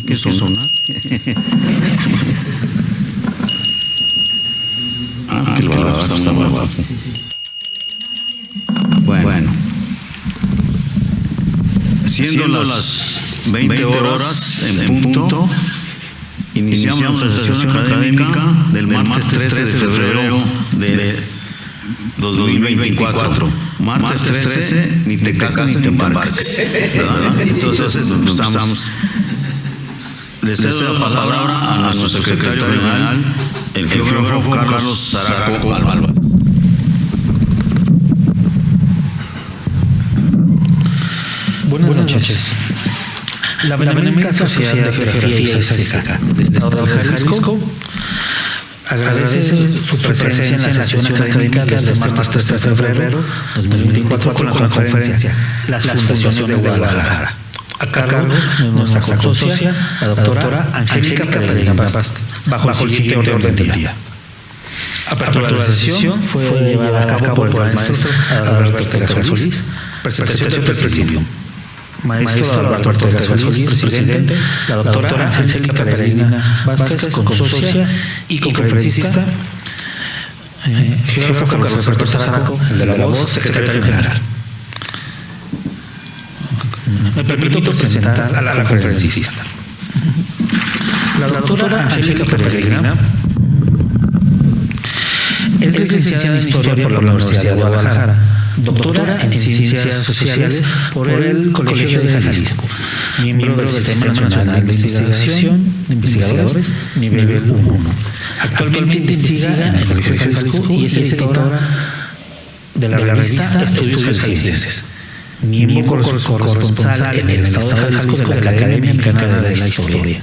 ¿Qué es eso? Que el balazo está muy abajo. Bueno. Siendo las 20 horas en punto, iniciamos la sesión académica del martes 13 de febrero de 2024. Martes 13, ni te casas ni te embarques. Entonces empezamos. Le cedo la palabra a nuestro secretario general, el geógrafo Carlos Zaraco Alba. Buenas noches. La Benemérita Sociedad de Geografía y Estadística del Estado de Jalisco agradece su presencia en la sesión académica de este martes 13 de febrero de 2024 con la conferencia Las Fundaciones de Guadalajara, a cargo de nuestra consocia, la doctora Angélica Peregrina Vázquez, bajo el siguiente orden del día. Apertura de la sesión fue llevada a cabo por el maestro Alberto Ortega Solís, presentación del presidium. Maestro Alberto Ortega Solís, presidente, la doctora Angélica Peregrina Vázquez, consocia y conferencista, geógrafo Carlos Alberto Zaraco, el de la voz, secretario general. Me permito presentar a la conferencista. La doctora Angélica Peregrina es licenciada en Historia por la Universidad de Guadalajara, doctora en Ciencias Sociales por el Colegio de Jalisco, miembro del Sistema Nacional de Investigación de Investigadores nivel 1. Actualmente investiga en el Colegio de Jalisco y es editora de la revista Estudios Jaliscienses, miembro corresponsal en el Estado de Jalisco de la Academia Mexicana de la Historia.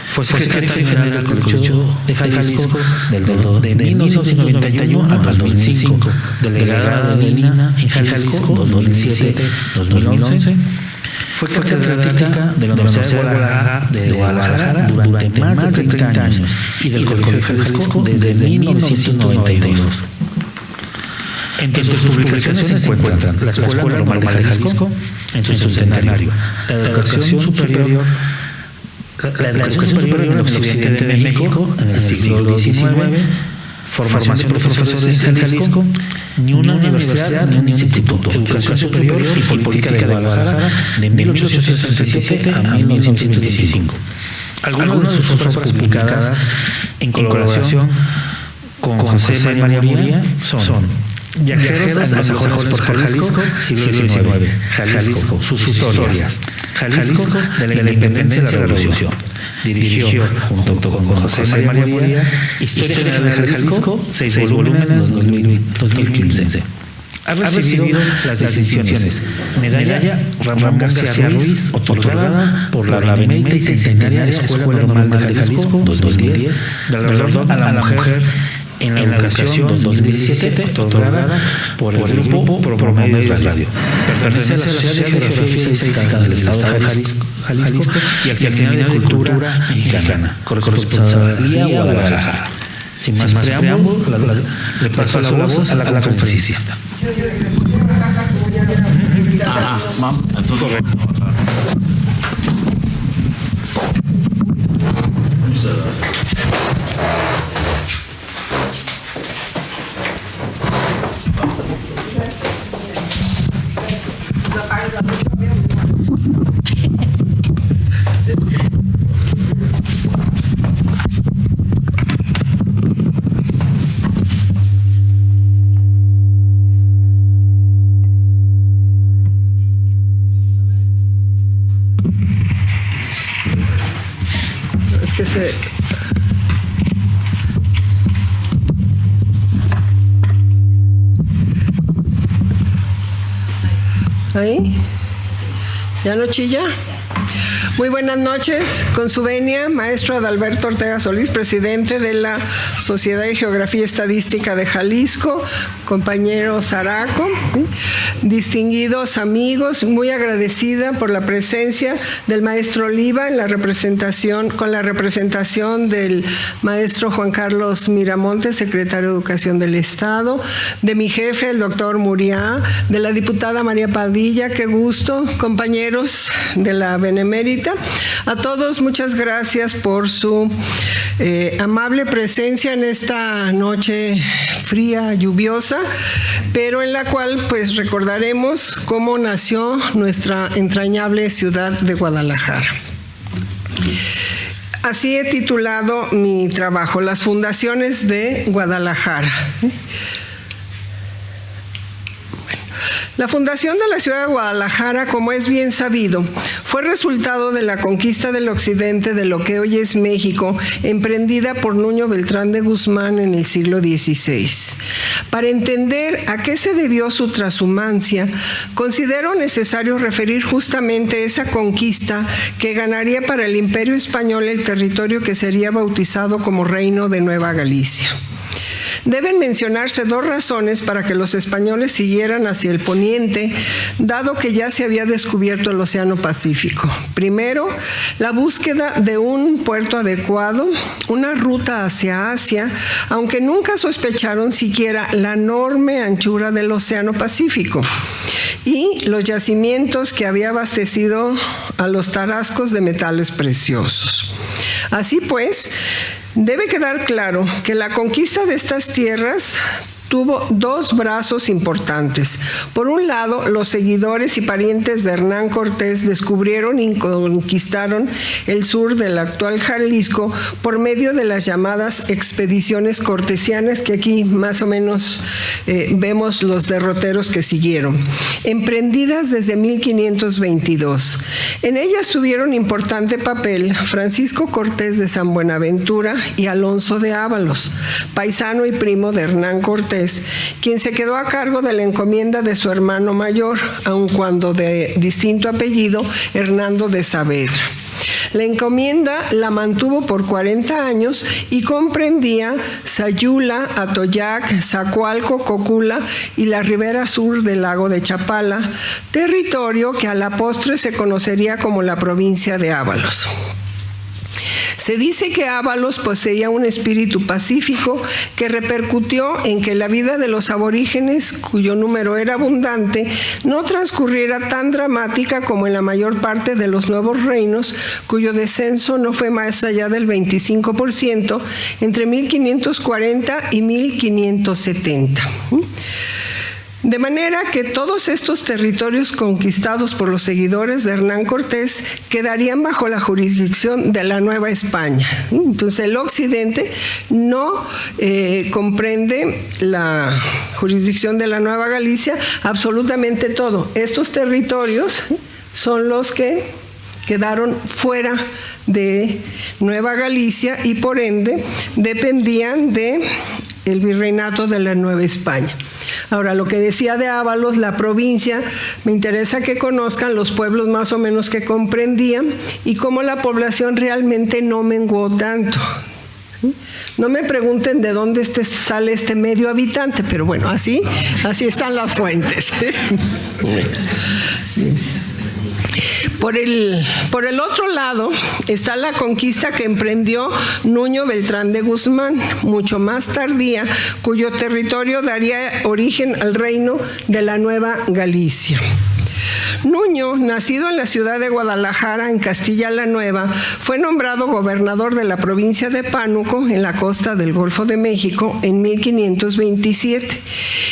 Fue secretario general del Colegio de Jalisco de 1991 al 2005, delegada de INA en Jalisco 2007-2011. Fue catedrática de la Universidad de Guadalajara durante más de 30 años y del Colegio de Jalisco desde 1992. Entre sus publicaciones se encuentran la Escuela Normal de Jalisco en su centenario, la educación superior en el occidente de México en el siglo XIX, formación de profesores en Jalisco, ni una universidad ni un instituto, educación superior y política de Guadalajara de 1867 a 1925. Algunas de sus obras publicadas en colaboración con José María Moría son Viajeros a los mejores por Jalisco, siglo XIX, Jalisco, sus historias, Jalisco de la independencia y la revolución. Dirigió, junto con José María Moría, Historia General de Jalisco, 6 volúmenes en 2015. Ha recibido las distinciones: Medalla Ramón García Ruiz, otorgada por la Benemérita y Centenaria Escuela Normal de Jalisco, 2010, Galardón a la Mujer en la Educación 2017, otorgada por el Grupo Promover Radio. Pertenece a la Sociedad de Geografía y Estadística del Estado de Jalisco y al Seminario de Cultura Mexicana, corresponsalía Guadalajara. Sin más preámbulo, le paso la voz a la conferencista. Correcto. ¿Ahí? ¿Ya no chilla? Muy buenas noches, con su venia, maestro Adalberto Ortega Solís, presidente de la Sociedad de Geografía y Estadística de Jalisco, compañero Zaraco, distinguidos amigos, muy agradecida por la presencia del maestro Oliva en la representación, con la representación del maestro Juan Carlos Miramontes, secretario de Educación del Estado, de mi jefe, el doctor Muriá, de la diputada María Padilla, qué gusto, compañeros de la Benemérita. A todos, muchas gracias por su amable presencia en esta noche fría, lluviosa, pero en la cual pues recordaremos cómo nació nuestra entrañable ciudad de Guadalajara. Así he titulado mi trabajo, Las fundaciones de Guadalajara. La fundación de la ciudad de Guadalajara, como es bien sabido, fue resultado de la conquista del occidente de lo que hoy es México, emprendida por Nuño Beltrán de Guzmán en el siglo XVI. Para entender a qué se debió su transhumancia, considero necesario referir justamente esa conquista que ganaría para el Imperio Español el territorio que sería bautizado como Reino de Nueva Galicia. Deben mencionarse dos razones para que los españoles siguieran hacia el poniente, dado que ya se había descubierto el Océano Pacífico. Primero, la búsqueda de un puerto adecuado, una ruta hacia Asia, aunque nunca sospecharon siquiera la enorme anchura del Océano Pacífico y los yacimientos que había abastecido a los tarascos de metales preciosos. Así pues, debe quedar claro que la conquista de estas tierras tuvo dos brazos importantes. Por un lado, los seguidores y parientes de Hernán Cortés descubrieron y conquistaron el sur del actual Jalisco por medio de las llamadas expediciones cortesianas, que aquí más o menos vemos los derroteros que siguieron, emprendidas desde 1522. En ellas tuvieron importante papel Francisco Cortés de San Buenaventura y Alonso de Ábalos, paisano y primo de Hernán Cortés, quien se quedó a cargo de la encomienda de su hermano mayor, aun cuando de distinto apellido, Hernando de Saavedra. La encomienda la mantuvo por 40 años y comprendía Sayula, Atoyac, Zacualco, Cocula y la ribera sur del lago de Chapala, territorio que a la postre se conocería como la provincia de Ábalos. Se dice que Ábalos poseía un espíritu pacífico que repercutió en que la vida de los aborígenes, cuyo número era abundante, no transcurriera tan dramática como en la mayor parte de los nuevos reinos, cuyo descenso no fue más allá del 25% entre 1540 y 1570. De manera que todos estos territorios conquistados por los seguidores de Hernán Cortés quedarían bajo la jurisdicción de la Nueva España. Entonces el occidente no comprende la jurisdicción de la Nueva Galicia, absolutamente todo. Estos territorios son los que quedaron fuera de Nueva Galicia y por ende dependían del virreinato de la Nueva España. Ahora, lo que decía de Ábalos, la provincia, me interesa que conozcan los pueblos más o menos que comprendían y cómo la población realmente no menguó tanto. No me pregunten de dónde sale este medio habitante, pero bueno, así están las fuentes. Por el otro lado está la conquista que emprendió Nuño Beltrán de Guzmán, mucho más tardía, cuyo territorio daría origen al reino de la Nueva Galicia. Nuño, nacido en la ciudad de Guadalajara, en Castilla la Nueva, fue nombrado gobernador de la provincia de Pánuco, en la costa del Golfo de México, en 1527.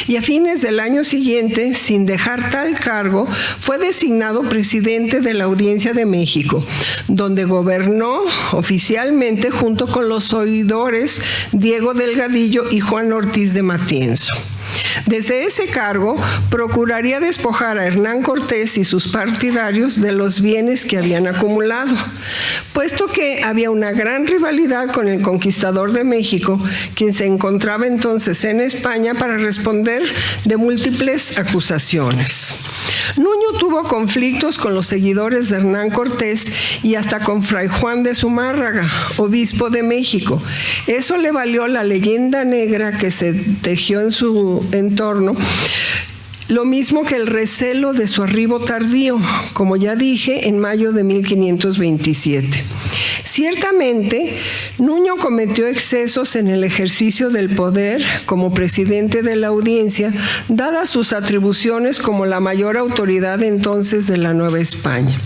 Y a fines del año siguiente, sin dejar tal cargo, fue designado presidente de la Audiencia de México, donde gobernó oficialmente junto con los oidores Diego Delgadillo y Juan Ortiz de Matienzo. Desde ese cargo, procuraría despojar a Hernán Cortés y sus partidarios de los bienes que habían acumulado, puesto que había una gran rivalidad con el conquistador de México, quien se encontraba entonces en España para responder de múltiples acusaciones. Nuño tuvo conflictos con los seguidores de Hernán Cortés y hasta con Fray Juan de Zumárraga, obispo de México. Eso le valió la leyenda negra que se tejió en su entorno, lo mismo que el recelo de su arribo tardío, como ya dije, en mayo de 1527. Ciertamente, Nuño cometió excesos en el ejercicio del poder como presidente de la audiencia, dadas sus atribuciones como la mayor autoridad entonces de la Nueva España.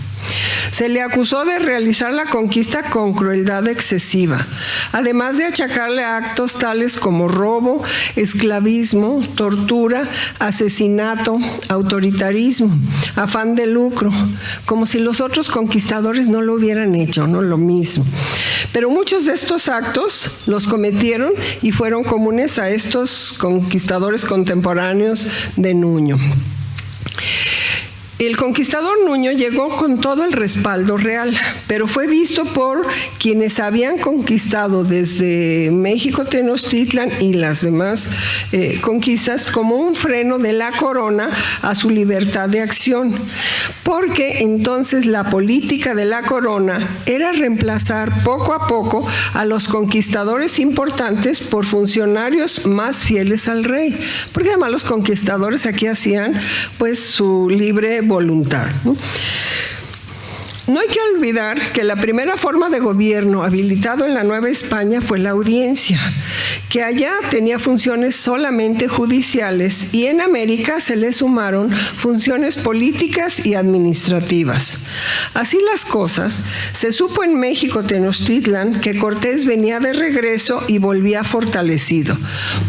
Se le acusó de realizar la conquista con crueldad excesiva, además de achacarle actos tales como robo, esclavismo, tortura, asesinato, autoritarismo, afán de lucro, como si los otros conquistadores no lo hubieran hecho, no lo mismo. Pero muchos de estos actos los cometieron y fueron comunes a estos conquistadores contemporáneos de Nuño. El conquistador Nuño llegó con todo el respaldo real, pero fue visto por quienes habían conquistado desde México Tenochtitlan y las demás conquistas como un freno de la corona a su libertad de acción, porque entonces la política de la corona era reemplazar poco a poco a los conquistadores importantes por funcionarios más fieles al rey, porque además los conquistadores aquí hacían pues su libre voluntad, ¿no? No hay que olvidar que la primera forma de gobierno habilitado en la Nueva España fue la audiencia, que allá tenía funciones solamente judiciales y en América se le sumaron funciones políticas y administrativas. Así las cosas, se supo en México Tenochtitlan que Cortés venía de regreso y volvía fortalecido.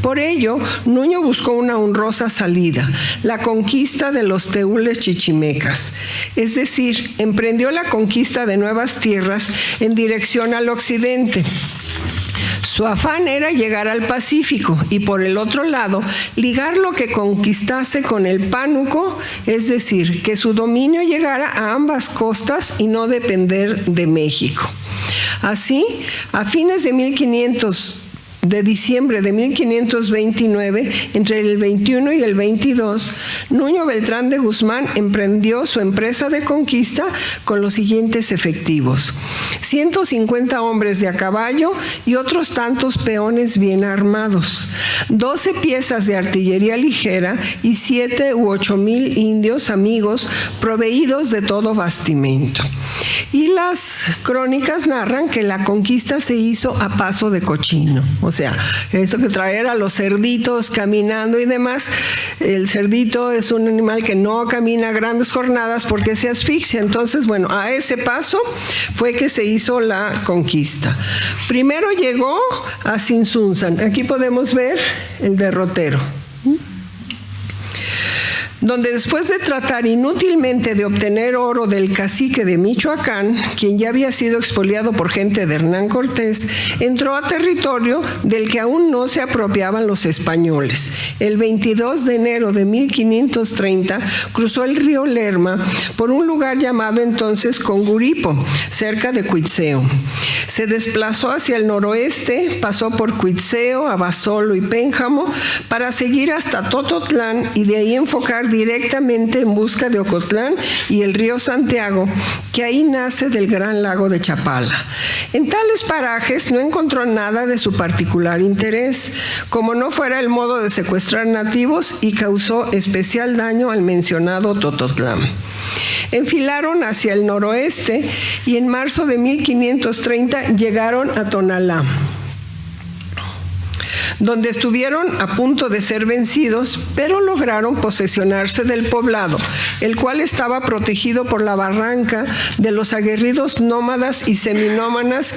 Por ello, Nuño buscó una honrosa salida, la conquista de los tenhules chichimecas, es decir, emprendió la conquista de nuevas tierras en dirección al occidente. Su afán era llegar al Pacífico y, por el otro lado, ligar lo que conquistase con el pánuco, es decir, que su dominio llegara a ambas costas y no depender de México. Así, a fines de diciembre de 1529, entre el 21 y el 22, Nuño Beltrán de Guzmán emprendió su empresa de conquista con los siguientes efectivos: 150 hombres de a caballo y otros tantos peones bien armados, 12 piezas de artillería ligera y 7 u 8 mil indios amigos proveídos de todo bastimento. Y las crónicas narran que la conquista se hizo a paso de cochino. O sea, eso que traer a los cerditos caminando y demás. El cerdito es un animal que no camina grandes jornadas porque se asfixia. Entonces, bueno, a ese paso fue que se hizo la conquista. Primero llegó a Tzintzuntzan. Aquí podemos ver el derrotero, donde después de tratar inútilmente de obtener oro del cacique de Michoacán, quien ya había sido expoliado por gente de Hernán Cortés, entró a territorio del que aún no se apropiaban los españoles. El 22 de enero de 1530 cruzó el río Lerma por un lugar llamado entonces Conguripo, cerca de Cuitzeo. Se desplazó hacia el noroeste, pasó por Cuitzeo, Abasolo y Pénjamo para seguir hasta Tototlán y de ahí enfocar directamente en busca de Ocotlán y el río Santiago, que ahí nace del gran lago de Chapala. En tales parajes no encontró nada de su particular interés, como no fuera el modo de secuestrar nativos, y causó especial daño al mencionado Tototlán. Enfilaron hacia el noroeste y en marzo de 1530 llegaron a Tonalá, donde estuvieron a punto de ser vencidos, pero lograron posesionarse del poblado, el cual estaba protegido por la barranca de los aguerridos nómadas y seminómadas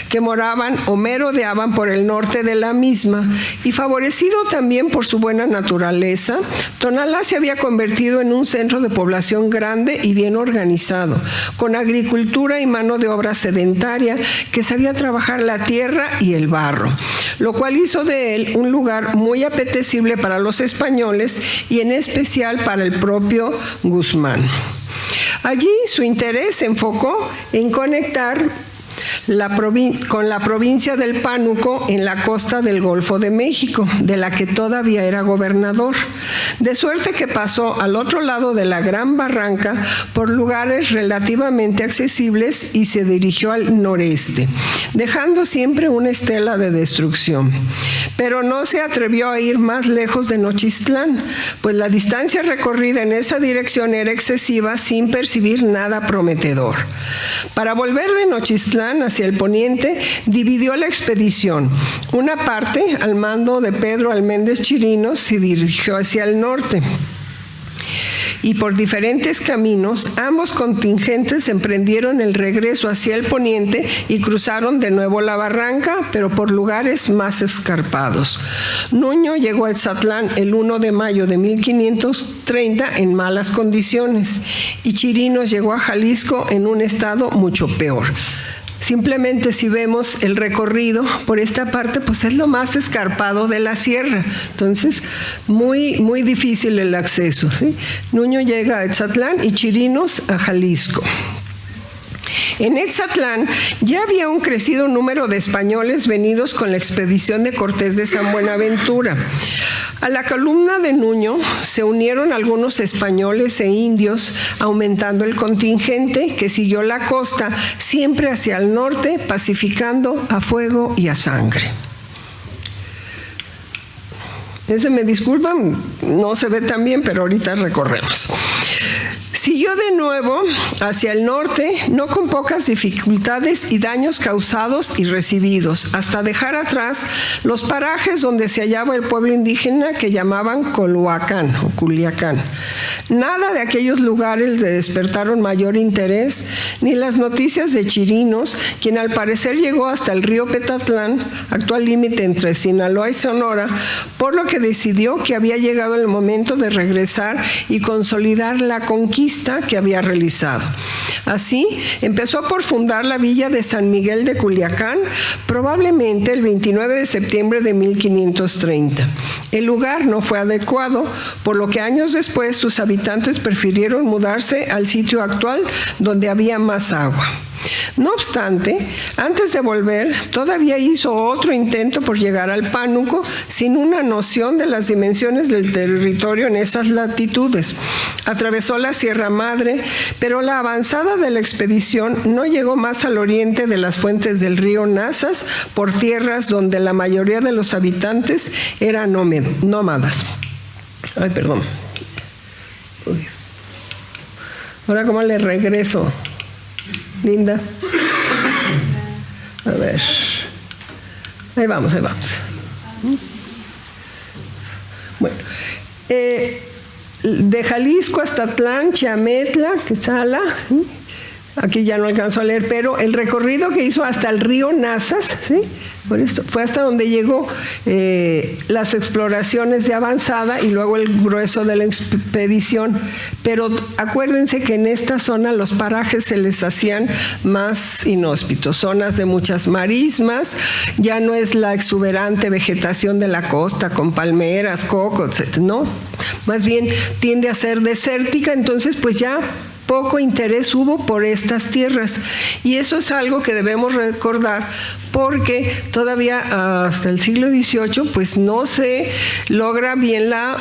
que moraban o merodeaban por el norte de la misma, y favorecido también por su buena naturaleza, Tonalá se había convertido en un centro de población grande y bien organizado, con agricultura y mano de obra sedentaria que sabía trabajar la tierra y el barro, lo cual hizo hizo de él un lugar muy apetecible para los españoles y en especial para el propio Guzmán. Allí su interés se enfocó en conectar con la provincia del Pánuco en la costa del Golfo de México, de la que todavía era gobernador, de suerte que pasó al otro lado de la Gran Barranca por lugares relativamente accesibles y se dirigió al noreste, dejando siempre una estela de destrucción. Pero no se atrevió a ir más lejos de Nochistlán, pues la distancia recorrida en esa dirección era excesiva sin percibir nada prometedor. Para volver de Nochistlán hacia el poniente, dividió la expedición. Una parte, al mando de Pedro Alméndez Chirinos, se dirigió hacia el norte. Y por diferentes caminos, ambos contingentes emprendieron el regreso hacia el poniente y cruzaron de nuevo la barranca, pero por lugares más escarpados. Nuño llegó a Etzatlán el 1 de mayo de 1530 en malas condiciones y Chirinos llegó a Jalisco en un estado mucho peor. Simplemente si vemos el recorrido por esta parte, pues es lo más escarpado de la sierra. Entonces, muy difícil el acceso, ¿sí? Nuño llega a Etzatlán y Chirinos a Jalisco. En Etzatlán ya había un crecido número de españoles venidos con la expedición de Cortés de San Buenaventura. A la columna de Nuño se unieron algunos españoles e indios, aumentando el contingente que siguió la costa, siempre hacia el norte, pacificando a fuego y a sangre. Ese, me disculpan, no se ve tan bien, pero ahorita recorremos. Siguió de nuevo hacia el norte, no con pocas dificultades y daños causados y recibidos, hasta dejar atrás los parajes donde se hallaba el pueblo indígena que llamaban Coloacán o Culiacán. Nada de aquellos lugares le despertaron mayor interés, ni las noticias de Chirinos, quien al parecer llegó hasta el río Petatlán, actual límite entre Sinaloa y Sonora, por lo que decidió que había llegado el momento de regresar y consolidar la conquista que había realizado. Así, empezó por fundar la villa de San Miguel de Culiacán, probablemente el 29 de septiembre de 1530. El lugar no fue adecuado, por lo que años después sus habitantes prefirieron mudarse al sitio actual donde había más agua. No obstante, antes de volver, todavía hizo otro intento por llegar al Pánuco sin una noción de las dimensiones del territorio en esas latitudes. Atravesó la Sierra Madre, pero la avanzada de la expedición no llegó más al oriente de las fuentes del río Nazas, por tierras donde la mayoría de los habitantes eran nómadas. Ay, perdón. Uy. Ahora, ¿cómo le regreso? Linda. A ver. Ahí vamos. Bueno. De Jalisco hasta Atlán, Chiametla, Quetzala. Aquí ya no alcanzó a leer, pero el recorrido que hizo hasta el río Nazas, ¿sí? Por esto, fue hasta donde llegó las exploraciones de avanzada y luego el grueso de la expedición. Pero acuérdense que en esta zona los parajes se les hacían más inhóspitos, zonas de muchas marismas, ya no es la exuberante vegetación de la costa con palmeras, cocos, etc., ¿no? Más bien tiende a ser desértica, entonces pues ya poco interés hubo por estas tierras, y eso es algo que debemos recordar porque todavía hasta el siglo XVIII pues no se logra bien la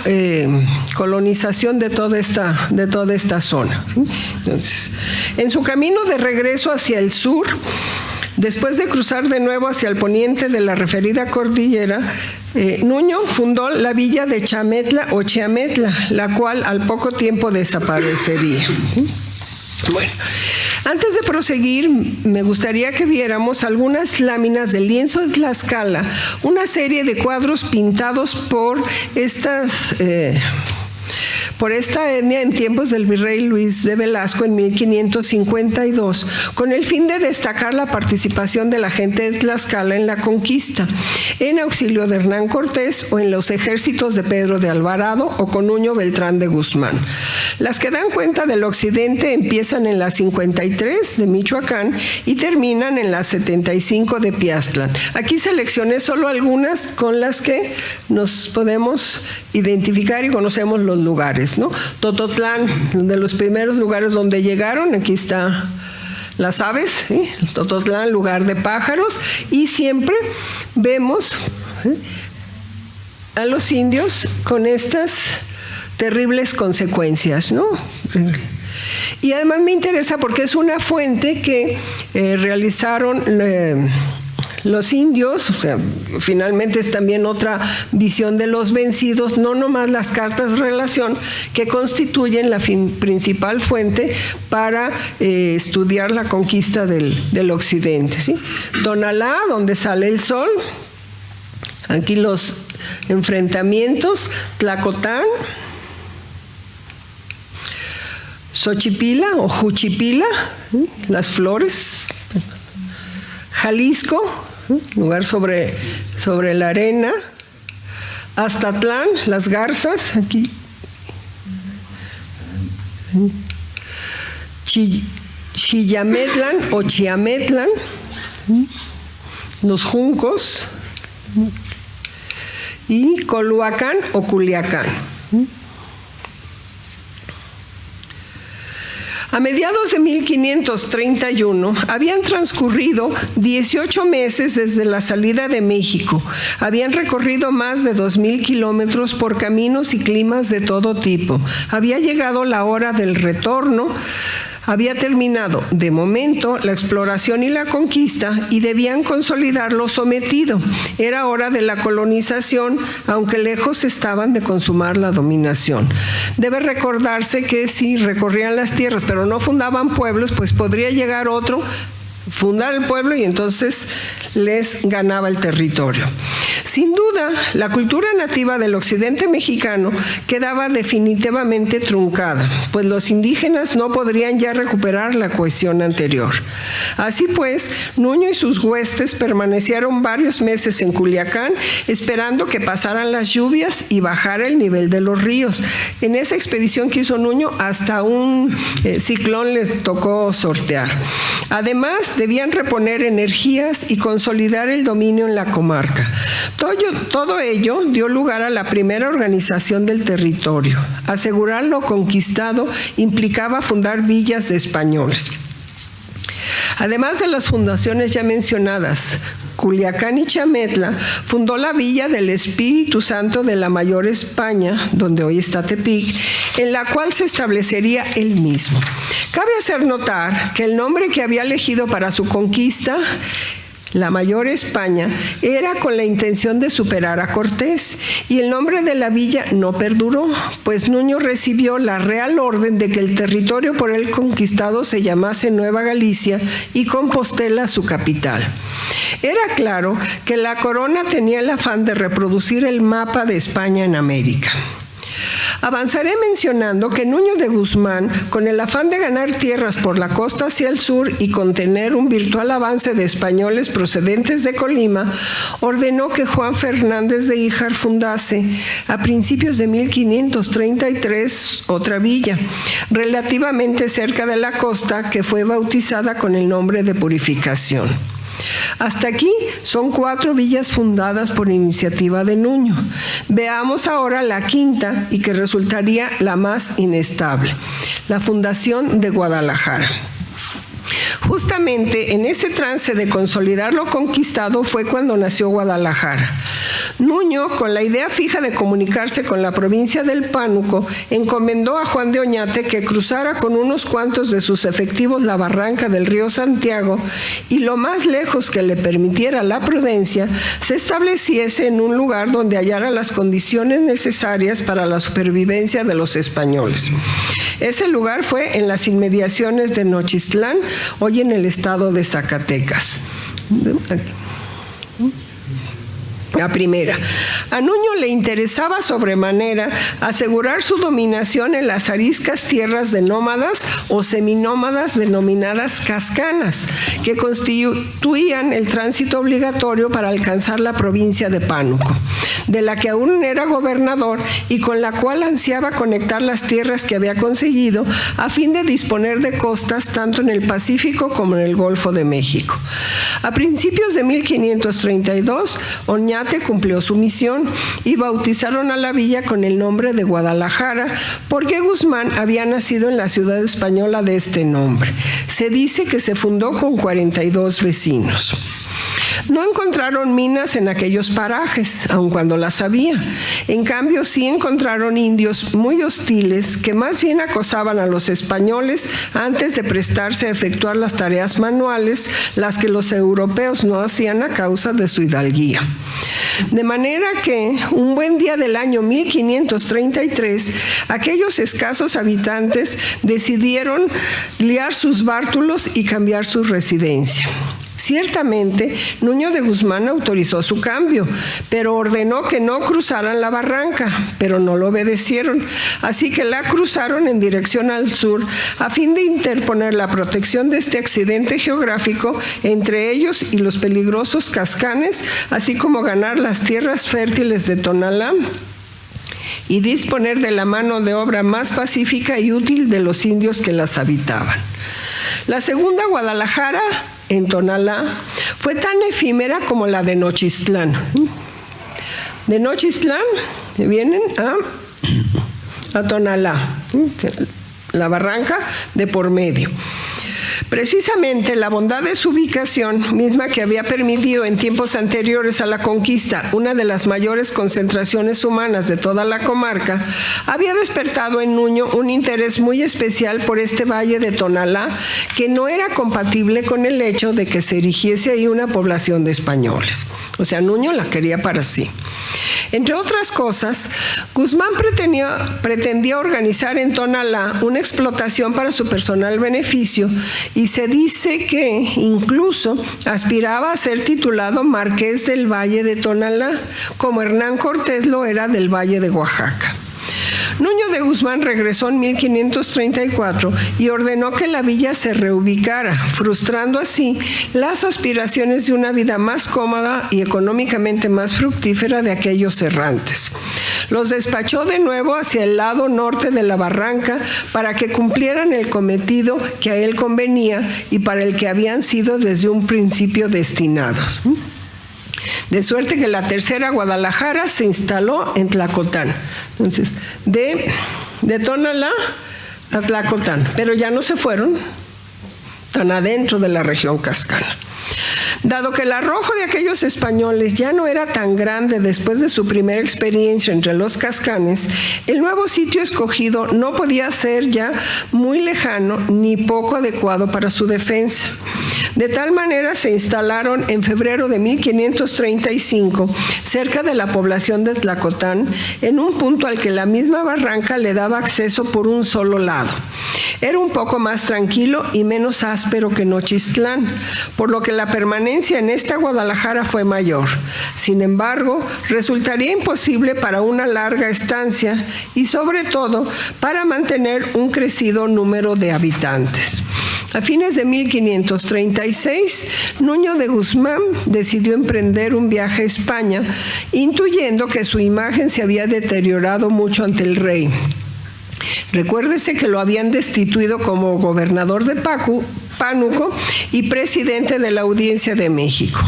colonización de toda esta zona. Entonces, en su camino de regreso hacia el sur, después de cruzar de nuevo hacia el poniente de la referida cordillera, Nuño fundó la villa de Chametla o Chiametla, la cual al poco tiempo desaparecería. Bueno, antes de proseguir, me gustaría que viéramos algunas láminas del lienzo de Tlaxcala, una serie de cuadros pintados por por esta etnia en tiempos del virrey Luis de Velasco en 1552, con el fin de destacar la participación de la gente de Tlaxcala en la conquista, en auxilio de Hernán Cortés o en los ejércitos de Pedro de Alvarado o con Nuño Beltrán de Guzmán. Las que dan cuenta del occidente empiezan en la 53 de Michoacán y terminan en la 75 de Piastlan. Aquí seleccioné solo algunas con las que nos podemos identificar y conocemos los lugares, ¿no? Tototlán, de los primeros lugares donde llegaron, aquí está las aves, ¿sí? Tototlán, lugar de pájaros, y siempre vemos a los indios con estas terribles consecuencias, ¿no? Y además me interesa porque es una fuente que realizaron los indios, o sea, finalmente es también otra visión de los vencidos, no nomás las cartas de relación que constituyen la principal fuente para estudiar la conquista del occidente, ¿sí? Tonalá, donde sale el sol, aquí los enfrentamientos, Tlacotán, Xochipila o Juchipila, las flores, Jalisco, lugar sobre la arena, Aztatlán, las garzas, aquí, Chiyametlan o Chiametlan, los juncos, y Coluacán o Culiacán. A mediados de 1531 habían transcurrido 18 meses desde la salida de México. Habían recorrido más de 2,000 kilómetros por caminos y climas de todo tipo. Había llegado la hora del retorno. Había terminado, de momento, la exploración y la conquista y debían consolidar lo sometido. Era hora de la colonización, aunque lejos estaban de consumar la dominación. Debe recordarse que si recorrían las tierras, pero no fundaban pueblos, pues podría llegar otro, fundar el pueblo y entonces les ganaba el territorio. Sin duda, la cultura nativa del occidente mexicano quedaba definitivamente truncada, pues los indígenas no podrían ya recuperar la cohesión anterior. Así pues, Nuño y sus huestes permanecieron varios meses en Culiacán, esperando que pasaran las lluvias y bajara el nivel de los ríos. En esa expedición que hizo Nuño, hasta un ciclón les tocó sortear. Además, debían reponer energías y consolidar el dominio en la comarca. Todo ello dio lugar a la primera organización del territorio. Asegurar lo conquistado implicaba fundar villas de españoles. Además de las fundaciones ya mencionadas, Culiacán y Chametla, fundó la Villa del Espíritu Santo de la Mayor España, donde hoy está Tepic, en la cual se establecería él mismo. Cabe hacer notar que el nombre que había elegido para su conquista, la Mayor España, era con la intención de superar a Cortés, y el nombre de la villa no perduró, pues Nuño recibió la real orden de que el territorio por él conquistado se llamase Nueva Galicia y Compostela su capital. Era claro que la corona tenía el afán de reproducir el mapa de España en América. Avanzaré mencionando que Nuño de Guzmán, con el afán de ganar tierras por la costa hacia el sur y contener un virtual avance de españoles procedentes de Colima, ordenó que Juan Fernández de Híjar fundase, a principios de 1533, otra villa, relativamente cerca de la costa, que fue bautizada con el nombre de Purificación. Hasta aquí son 4 villas fundadas por iniciativa de Nuño. Veamos ahora la quinta y que resultaría la más inestable, la fundación de Guadalajara. Justamente en ese trance de consolidar lo conquistado fue cuando nació Guadalajara. Nuño, con la idea fija de comunicarse con la provincia del Pánuco, encomendó a Juan de Oñate que cruzara con unos cuantos de sus efectivos la barranca del río Santiago y lo más lejos que le permitiera la prudencia, se estableciese en un lugar donde hallara las condiciones necesarias para la supervivencia de los españoles. Ese lugar fue en las inmediaciones de Nochistlán, hoy en el estado de Zacatecas. La primera, a Nuño le interesaba sobremanera asegurar su dominación en las ariscas tierras de nómadas o seminómadas denominadas cascanas, que constituían el tránsito obligatorio para alcanzar la provincia de Pánuco, de la que aún era gobernador y con la cual ansiaba conectar las tierras que había conseguido a fin de disponer de costas tanto en el Pacífico como en el Golfo de México. A principios de 1532, Oñate cumplió su misión y bautizaron a la villa con el nombre de Guadalajara, porque Guzmán había nacido en la ciudad española de este nombre. Se dice que se fundó con 42 vecinos. No encontraron minas en aquellos parajes, aun cuando las había. En cambio, sí encontraron indios muy hostiles que más bien acosaban a los españoles antes de prestarse a efectuar las tareas manuales, las que los europeos no hacían a causa de su hidalguía. De manera que, un buen día del año 1533, aquellos escasos habitantes decidieron liar sus bártulos y cambiar su residencia. Ciertamente, Nuño de Guzmán autorizó su cambio, pero ordenó que no cruzaran la barranca, pero no lo obedecieron, así que la cruzaron en dirección al sur a fin de interponer la protección de este accidente geográfico entre ellos y los peligrosos cascanes, así como ganar las tierras fértiles de Tonalá y disponer de la mano de obra más pacífica y útil de los indios que las habitaban. La segunda Guadalajara, en Tonalá, fue tan efímera como la de Nochistlán. De Nochistlán vienen a Tonalá, la barranca de por medio. Precisamente la bondad de su ubicación, misma que había permitido en tiempos anteriores a la conquista una de las mayores concentraciones humanas de toda la comarca, había despertado en Nuño un interés muy especial por este valle de Tonalá, que no era compatible con el hecho de que se erigiese ahí una población de españoles. O sea, Nuño la quería para sí. Entre otras cosas, Guzmán pretendía organizar en Tonalá una explotación para su personal beneficio y se dice que incluso aspiraba a ser titulado Marqués del Valle de Tonalá, como Hernán Cortés lo era del Valle de Oaxaca. Nuño de Guzmán regresó en 1534 y ordenó que la villa se reubicara, frustrando así las aspiraciones de una vida más cómoda y económicamente más fructífera de aquellos errantes. Los despachó de nuevo hacia el lado norte de la barranca para que cumplieran el cometido que a él convenía y para el que habían sido desde un principio destinados. De suerte que la tercera Guadalajara se instaló en Tlacotán. Entonces, de Tonalá a Tlacotán, pero ya no se fueron tan adentro de la región cascana. Dado que el arrojo de aquellos españoles ya no era tan grande después de su primera experiencia entre los cascanes, el nuevo sitio escogido no podía ser ya muy lejano ni poco adecuado para su defensa. De tal manera se instalaron en febrero de 1535 cerca de la población de Tlacotán, en un punto al que la misma barranca le daba acceso por un solo lado. Era un poco más tranquilo y menos áspero que Nochistlán, por lo que la permanencia en esta Guadalajara fue mayor. Sin embargo, resultaría imposible para una larga estancia y sobre todo para mantener un crecido número de habitantes. A fines de 1536, Nuño de Guzmán decidió emprender un viaje a España, intuyendo que su imagen se había deteriorado mucho ante el rey. Recuérdese que lo habían destituido como gobernador de Pánuco y presidente de la Audiencia de México.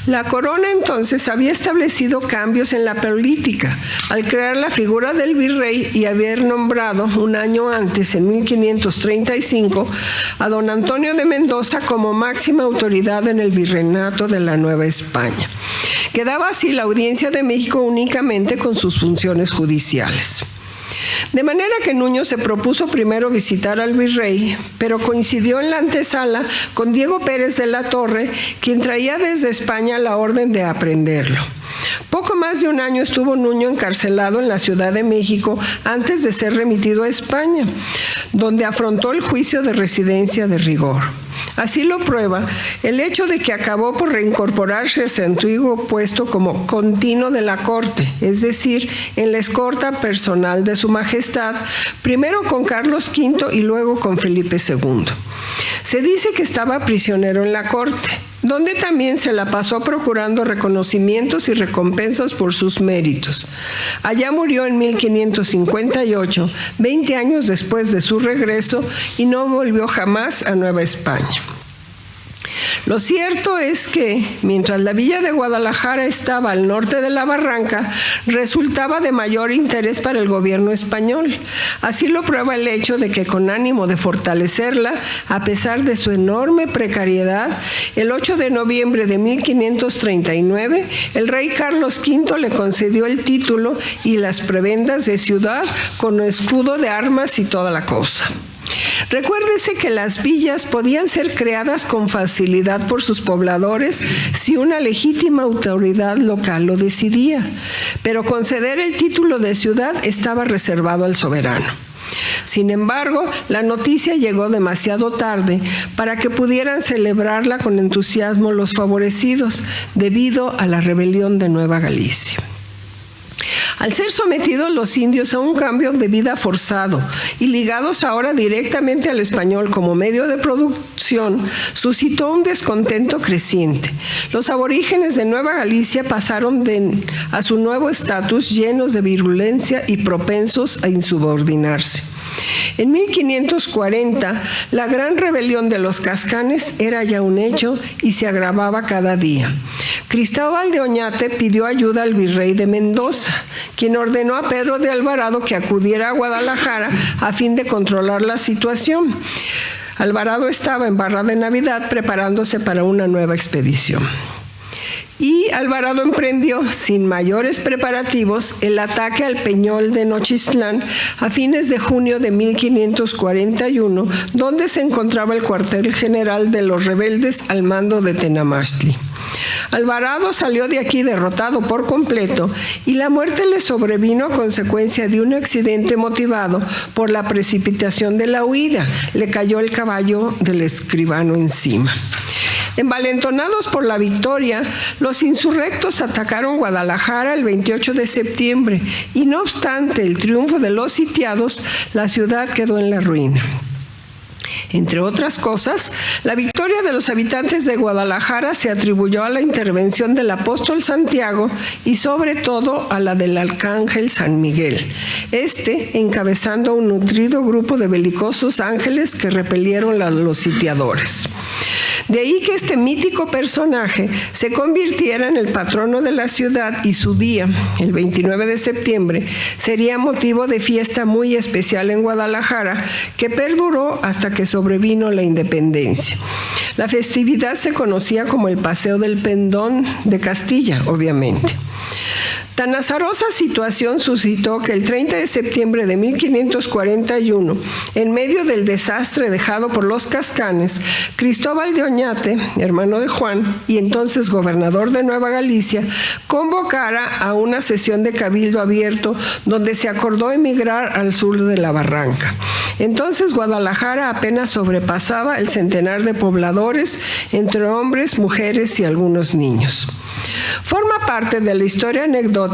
La corona entonces había establecido cambios en la política al crear la figura del virrey y haber nombrado un año antes, en 1535, a don Antonio de Mendoza como máxima autoridad en el virreinato de la Nueva España. Quedaba así la Audiencia de México únicamente con sus funciones judiciales. De manera que Nuño se propuso primero visitar al virrey, pero coincidió en la antesala con Diego Pérez de la Torre, quien traía desde España la orden de aprehenderlo. Poco más de un año estuvo Nuño encarcelado en la Ciudad de México antes de ser remitido a España, donde afrontó el juicio de residencia de rigor. Así lo prueba el hecho de que acabó por reincorporarse a su antiguo puesto como continuo de la corte, es decir, en la escolta personal de su majestad, primero con Carlos V y luego con Felipe II. Se dice que estaba prisionero en la corte, donde también se la pasó procurando reconocimientos y recompensas por sus méritos. Allá murió en 1558, 20 años después de su regreso, y no volvió jamás a Nueva España. Lo cierto es que, mientras la villa de Guadalajara estaba al norte de la barranca, resultaba de mayor interés para el gobierno español. Así lo prueba el hecho de que, con ánimo de fortalecerla, a pesar de su enorme precariedad, el 8 de noviembre de 1539, el rey Carlos V le concedió el título y las prebendas de ciudad con escudo de armas y toda la cosa. Recuérdese que las villas podían ser creadas con facilidad por sus pobladores si una legítima autoridad local lo decidía, pero conceder el título de ciudad estaba reservado al soberano. Sin embargo, la noticia llegó demasiado tarde para que pudieran celebrarla con entusiasmo los favorecidos, debido a la rebelión de Nueva Galicia. Al ser sometidos los indios a un cambio de vida forzado y ligados ahora directamente al español como medio de producción, suscitó un descontento creciente. Los aborígenes de Nueva Galicia pasaron a su nuevo estatus llenos de virulencia y propensos a insubordinarse. En 1540, la gran rebelión de los Cascanes era ya un hecho y se agravaba cada día. Cristóbal de Oñate pidió ayuda al virrey de Mendoza, quien ordenó a Pedro de Alvarado que acudiera a Guadalajara a fin de controlar la situación. Alvarado estaba en Barra de Navidad preparándose para una nueva expedición. Y Alvarado emprendió, sin mayores preparativos, el ataque al Peñol de Nochistlán a fines de junio de 1541, donde se encontraba el cuartel general de los rebeldes al mando de Tenamastli. Alvarado salió de aquí derrotado por completo y la muerte le sobrevino a consecuencia de un accidente motivado por la precipitación de la huida. Le cayó el caballo del escribano encima. Envalentonados por la victoria, los insurrectos atacaron Guadalajara el 28 de septiembre y, no obstante el triunfo de los sitiados, la ciudad quedó en la ruina. Entre otras cosas, la victoria de los habitantes de Guadalajara se atribuyó a la intervención del apóstol Santiago y sobre todo a la del arcángel San Miguel, encabezando un nutrido grupo de belicosos ángeles que repelieron a los sitiadores. De ahí que este mítico personaje se convirtiera en el patrono de la ciudad y su día, el 29 de septiembre, sería motivo de fiesta muy especial en Guadalajara, que perduró hasta que sobrevino la independencia. La festividad se conocía como el Paseo del Pendón de Castilla, obviamente. Tan azarosa situación suscitó que el 30 de septiembre de 1541, en medio del desastre dejado por los Cascanes, Cristóbal de Oñate, hermano de Juan y entonces gobernador de Nueva Galicia, convocara a una sesión de cabildo abierto donde se acordó emigrar al sur de la barranca. Entonces Guadalajara apenas sobrepasaba el centenar de pobladores, entre hombres, mujeres y algunos niños. Forma parte de la historia anecdótica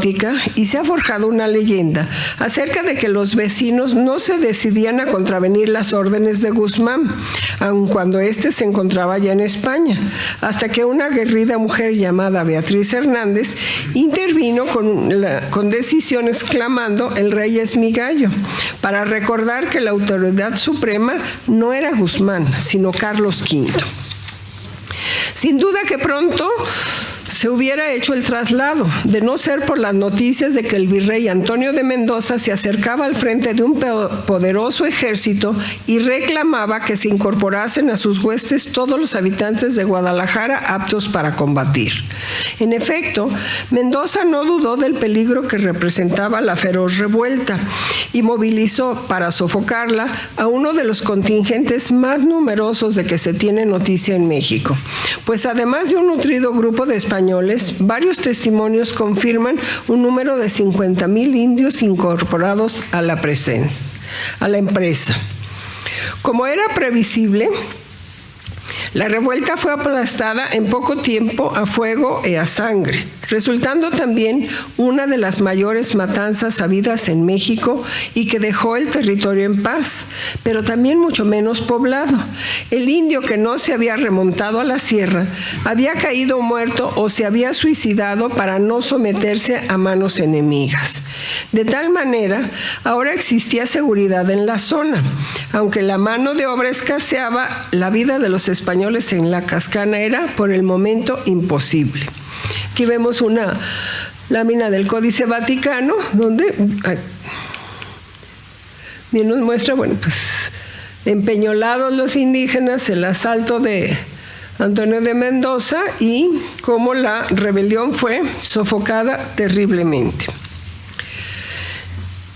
y se ha forjado una leyenda acerca de que los vecinos no se decidían a contravenir las órdenes de Guzmán, aun cuando éste se encontraba ya en España, hasta que una aguerrida mujer llamada Beatriz Hernández intervino con decisión exclamando: "El rey es mi gallo", para recordar que la autoridad suprema no era Guzmán, sino Carlos V. Sin duda que pronto se hubiera hecho el traslado, de no ser por las noticias de que el virrey Antonio de Mendoza se acercaba al frente de un poderoso ejército y reclamaba que se incorporasen a sus huestes todos los habitantes de Guadalajara aptos para combatir. En efecto, Mendoza no dudó del peligro que representaba la feroz revuelta y movilizó para sofocarla a uno de los contingentes más numerosos de que se tiene noticia en México, pues además de un nutrido grupo de españoles, varios testimonios confirman un número de 50,000 indios incorporados a la empresa. Como era previsible, La revuelta fue aplastada en poco tiempo a fuego y a sangre, resultando también una de las mayores matanzas habidas en México y que dejó el territorio en paz, pero también mucho menos poblado. El indio que no se había remontado a la sierra había caído muerto o se había suicidado para no someterse a manos enemigas. De tal manera, ahora existía seguridad en la zona. Aunque la mano de obra escaseaba, la vida de los españoles en la Cascana era, por el momento, imposible. Aquí vemos una lámina del Códice Vaticano, donde bien nos muestra, bueno, pues empeñolados los indígenas, el asalto de Antonio de Mendoza y cómo la rebelión fue sofocada terriblemente.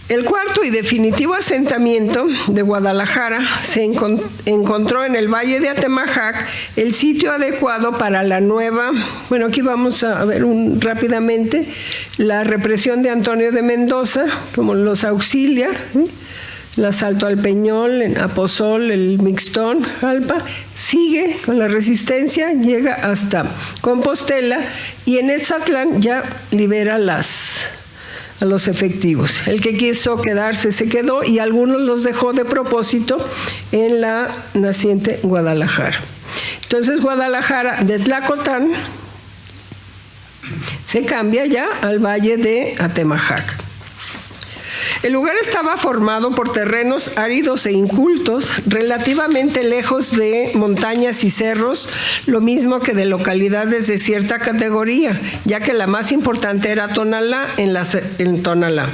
El cuarto y definitivo asentamiento de Guadalajara se encontró en el Valle de Atemajac, el sitio adecuado para la nueva, bueno, aquí vamos a ver rápidamente la represión de Antonio de Mendoza, como los auxilia, el asalto al Peñol, en Aposol, el Mixtón, Jalpa, sigue con la resistencia, llega hasta Compostela y en Etzatlán ya libera a los efectivos. El que quiso quedarse se quedó y algunos los dejó de propósito en la naciente Guadalajara. Entonces Guadalajara de Tlacotán se cambia ya al Valle de Atemajac. El lugar estaba formado por terrenos áridos e incultos, relativamente lejos de montañas y cerros, lo mismo que de localidades de cierta categoría, ya que la más importante era Tonalá, en Tonalá.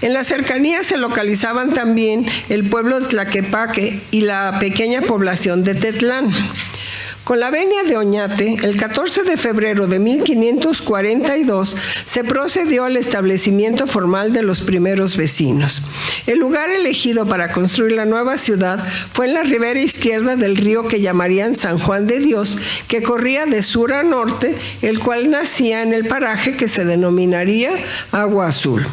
En la cercanía se localizaban también el pueblo de Tlaquepaque y la pequeña población de Tetlán. Con la venia de Oñate, el 14 de febrero de 1542 se procedió al establecimiento formal de los primeros vecinos. El lugar elegido para construir la nueva ciudad fue en la ribera izquierda del río que llamarían San Juan de Dios, que corría de sur a norte, el cual nacía en el paraje que se denominaría Agua Azul.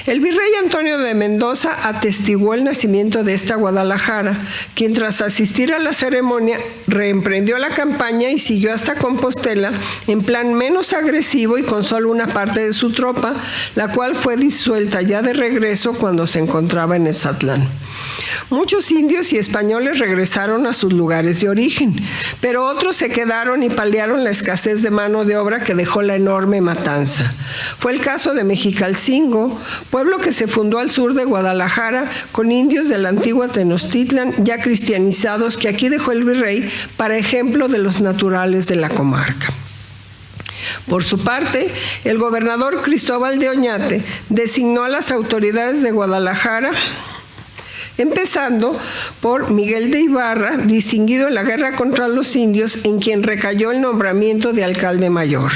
El virrey Antonio de Mendoza atestiguó el nacimiento de esta Guadalajara, quien tras asistir a la ceremonia reemprendió la campaña y siguió hasta Compostela en plan menos agresivo y con solo una parte de su tropa, la cual fue disuelta ya de regreso cuando se encontraba en Etzatlán. Muchos indios y españoles regresaron a sus lugares de origen, pero otros se quedaron y paliaron la escasez de mano de obra que dejó la enorme matanza. Fue el caso de Mexicalcingo, pueblo que se fundó al sur de Guadalajara con indios de la antigua Tenochtitlan ya cristianizados, que aquí dejó el virrey para ejemplo de los naturales de la comarca. Por su parte, el gobernador Cristóbal de Oñate designó a las autoridades de Guadalajara, empezando por Miguel de Ibarra, distinguido en la guerra contra los indios, en quien recayó el nombramiento de alcalde mayor.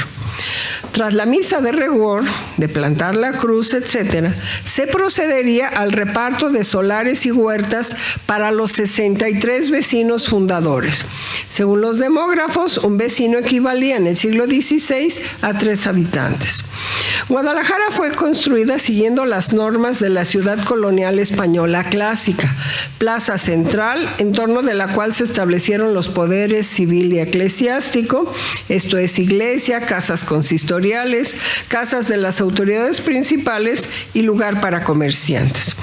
Tras la misa de rigor, de plantar la cruz, etc., se procedería al reparto de solares y huertas para los 63 vecinos fundadores. Según los demógrafos, un vecino equivalía en el siglo XVI a 3 habitantes. Guadalajara fue construida siguiendo las normas de la ciudad colonial española clásica, plaza central, en torno de la cual se establecieron los poderes civil y eclesiástico, esto es iglesia, casas consistoriales, casas de las autoridades principales y lugar para comerciantes.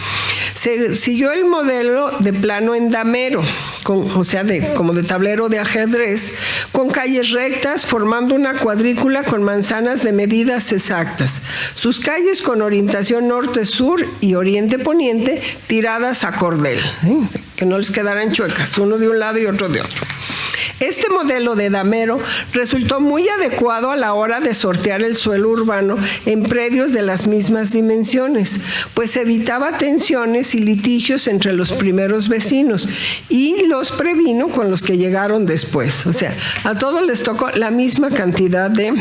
Se siguió el modelo de plano en damero, como de tablero de ajedrez, con calles rectas formando una cuadrícula con manzanas de medidas exactas. Sus calles con orientación norte-sur y oriente-poniente tiradas a cordel, que no les quedaran chuecas, uno de un lado y otro de otro. Este modelo de damero resultó muy adecuado a la hora de sortear el suelo urbano en predios de las mismas dimensiones, pues evitaba tensiones y litigios entre los primeros vecinos y los previno con los que llegaron después. O sea, a todos les tocó la misma cantidad de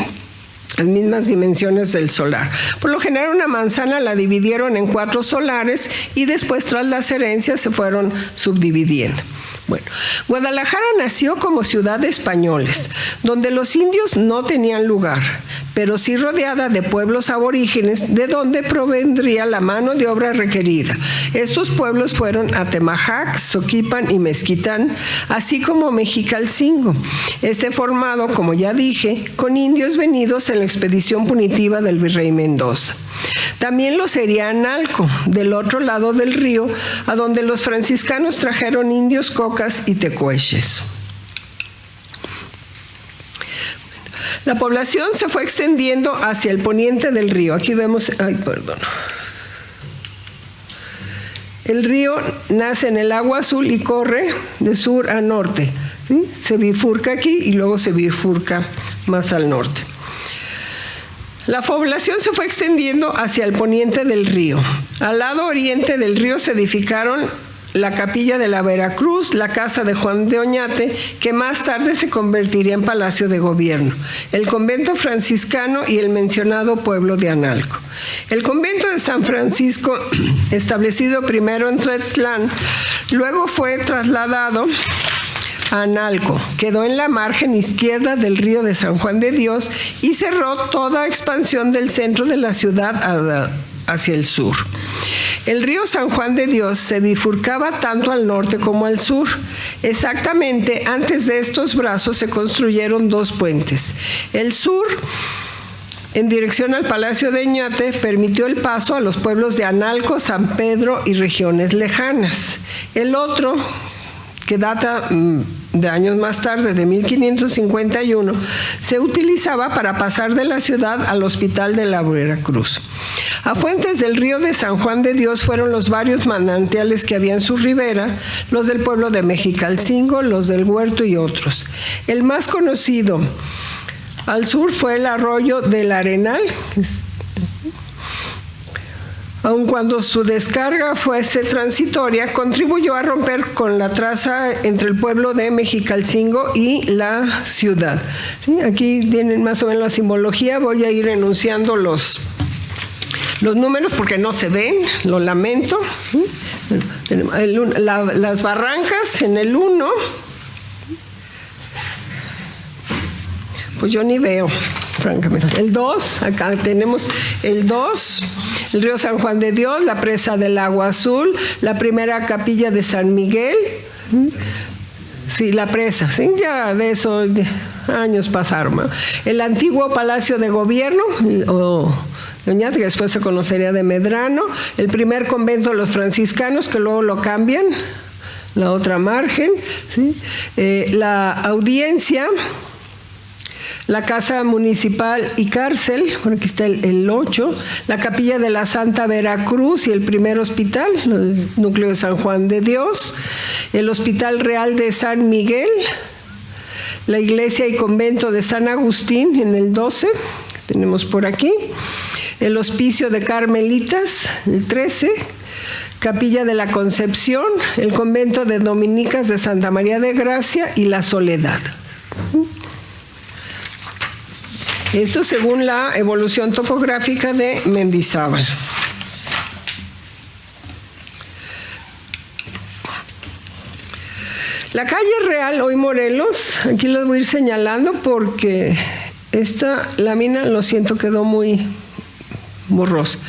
las mismas dimensiones del solar. Por lo general, una manzana la dividieron en 4 solares y después, tras las herencias, se fueron subdividiendo. Bueno, Guadalajara nació como ciudad de españoles, donde los indios no tenían lugar, pero sí rodeada de pueblos aborígenes de donde provendría la mano de obra requerida. Estos pueblos fueron Atemajac, Zoquipan y Mezquitán, así como Mexicalcingo, formado, como ya dije, con indios venidos en la expedición punitiva del virrey Mendoza. También lo sería Analco, del otro lado del río, a donde los franciscanos trajeron indios, cocas y tecueches. La población se fue extendiendo hacia el poniente del río. Aquí vemos, el río nace en el Agua Azul y corre de sur a norte. ¿Sí? Se bifurca aquí y luego se bifurca más al norte. La población se fue extendiendo hacia el poniente del río. Al lado oriente del río se edificaron la capilla de la Veracruz, la casa de Juan de Oñate, que más tarde se convertiría en palacio de gobierno, el convento franciscano y el mencionado pueblo de Analco. El convento de San Francisco, establecido primero en Tlaxtlán, luego fue trasladado a Analco, quedó en la margen izquierda del río de San Juan de Dios y cerró toda expansión del centro de la ciudad hacia el sur. El río San Juan de Dios se bifurcaba tanto al norte como al sur. Exactamente antes de estos brazos se construyeron dos puentes. El sur, en dirección al Palacio de Oñate, permitió el paso a los pueblos de Analco, San Pedro y regiones lejanas. El otro, que data de años más tarde, de 1551, se utilizaba para pasar de la ciudad al Hospital de la Veracruz. A fuentes del río de San Juan de Dios fueron los varios manantiales que había en su ribera, los del pueblo de Mexicalcingo, los del Huerto y otros. El más conocido al sur fue el arroyo del Arenal, aun cuando su descarga fuese transitoria, contribuyó a romper con la traza entre el pueblo de Mexicalcingo y la ciudad. ¿Sí? Aquí tienen más o menos la simbología. Voy a ir enunciando los números porque no se ven, lo lamento. ¿Sí? Las barrancas en el 1, pues yo ni veo, francamente. El 2, acá tenemos el 2, el río San Juan de Dios, la presa del Agua Azul, la primera capilla de San Miguel. Sí, la presa, sí, ya de eso años pasaron. El antiguo Palacio de Gobierno, que después se conocería de Medrano, el primer convento de los franciscanos, que luego lo cambian, la otra margen, ¿sí? La audiencia, la casa municipal y cárcel, por aquí está el 8, la capilla de la Santa Veracruz y el primer hospital, el núcleo de San Juan de Dios, el Hospital Real de San Miguel, la iglesia y convento de San Agustín en el 12, tenemos por aquí, el Hospicio de Carmelitas, el 13, Capilla de la Concepción, el convento de Dominicas de Santa María de Gracia y la Soledad. Esto según la evolución topográfica de Mendizábal. La calle Real, hoy Morelos, aquí los voy a ir señalando porque esta lámina, lo siento, quedó muy borrosa.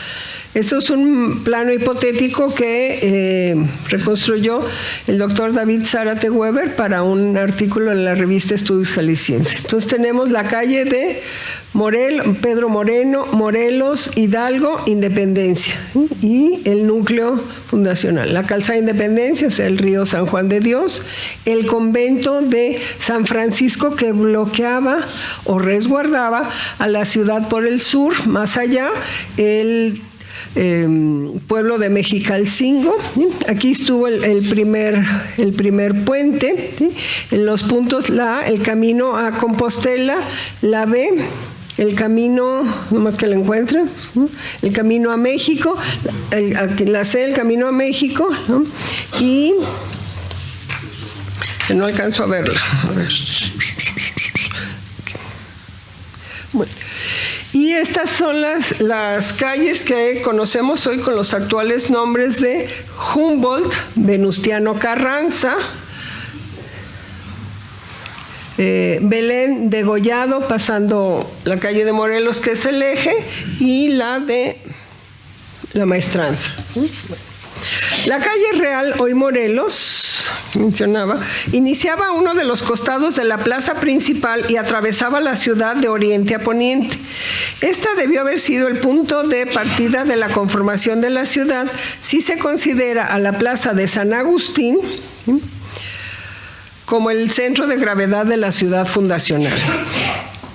Esto es un plano hipotético que reconstruyó el doctor David Zárate Weber para un artículo en la revista Estudios Jaliscienses. Entonces tenemos la calle de Pedro Moreno, Morelos, Hidalgo, Independencia, ¿sí? Y el núcleo fundacional. La calzada Independencia es el río San Juan de Dios, el convento de San Francisco que bloqueaba o resguardaba a la ciudad por el sur, más allá, el pueblo de Mexicalcingo, ¿sí? Aquí estuvo el primer puente, ¿sí? En los puntos el camino a Compostela, la B, el camino, nomás que lo encuentren, ¿sí? El camino a México, la C, el camino a México, ¿no? Y no alcanzo a verla. A ver. Bueno. Y estas son las calles que conocemos hoy con los actuales nombres de Humboldt, Venustiano Carranza, Belén Degollado, pasando la calle de Morelos, que es el eje, y la de la Maestranza. La calle Real, hoy Morelos, mencionaba, iniciaba uno de los costados de la plaza principal y atravesaba la ciudad de oriente a poniente. Esta debió haber sido el punto de partida de la conformación de la ciudad, si se considera a la plaza de San Agustín como el centro de gravedad de la ciudad fundacional.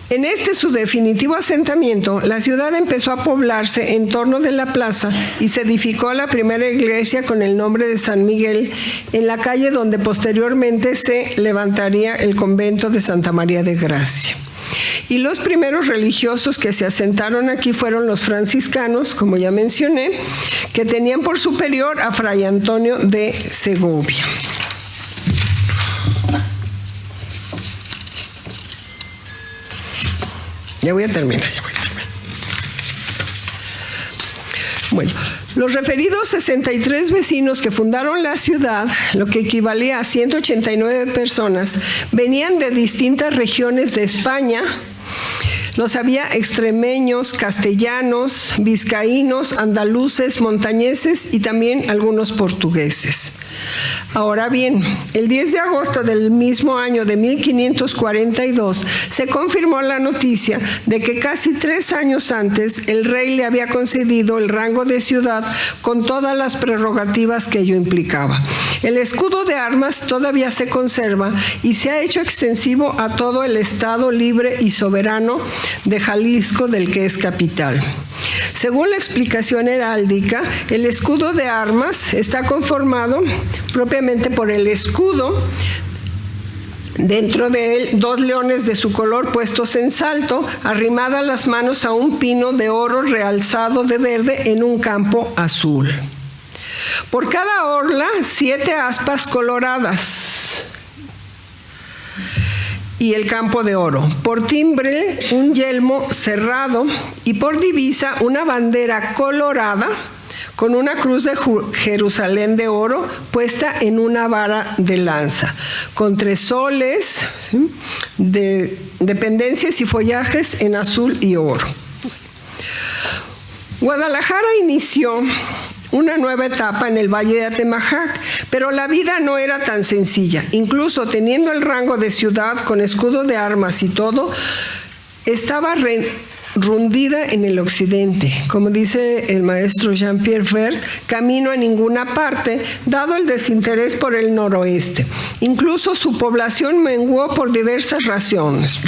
En su definitivo asentamiento, la ciudad empezó a poblarse en torno de la plaza y se edificó la primera iglesia con el nombre de San Miguel en la calle donde posteriormente se levantaría el convento de Santa María de Gracia. Y los primeros religiosos que se asentaron aquí fueron los franciscanos, como ya mencioné, que tenían por superior a Fray Antonio de Segovia. Ya voy a terminar. Bueno, los referidos 63 vecinos que fundaron la ciudad, lo que equivalía a 189 personas, venían de distintas regiones de España. Los había extremeños, castellanos, vizcaínos, andaluces, montañeses y también algunos portugueses. Ahora bien, el 10 de agosto del mismo año de 1542 se confirmó la noticia de que casi 3 años antes el rey le había concedido el rango de ciudad con todas las prerrogativas que ello implicaba. El escudo de armas todavía se conserva y se ha hecho extensivo a todo el estado libre y soberano de Jalisco, del que es capital. Según la explicación heráldica, el escudo de armas está conformado propiamente por el escudo, dentro de él 2 leones de su color puestos en salto, arrimadas las manos a un pino de oro realzado de verde en un campo azul. Por cada orla, 7 aspas coloradas y el campo de oro. Por timbre, un yelmo cerrado y por divisa, una bandera colorada con una cruz de Jerusalén de oro puesta en una vara de lanza, con 3 soles de dependencias y follajes en azul y oro. Guadalajara inició una nueva etapa en el Valle de Atemajac, pero la vida no era tan sencilla. Incluso teniendo el rango de ciudad con escudo de armas y todo, estaba rundida en el occidente, como dice el maestro Jean-Pierre Vert, camino a ninguna parte, dado el desinterés por el noroeste. Incluso su población menguó por diversas razones,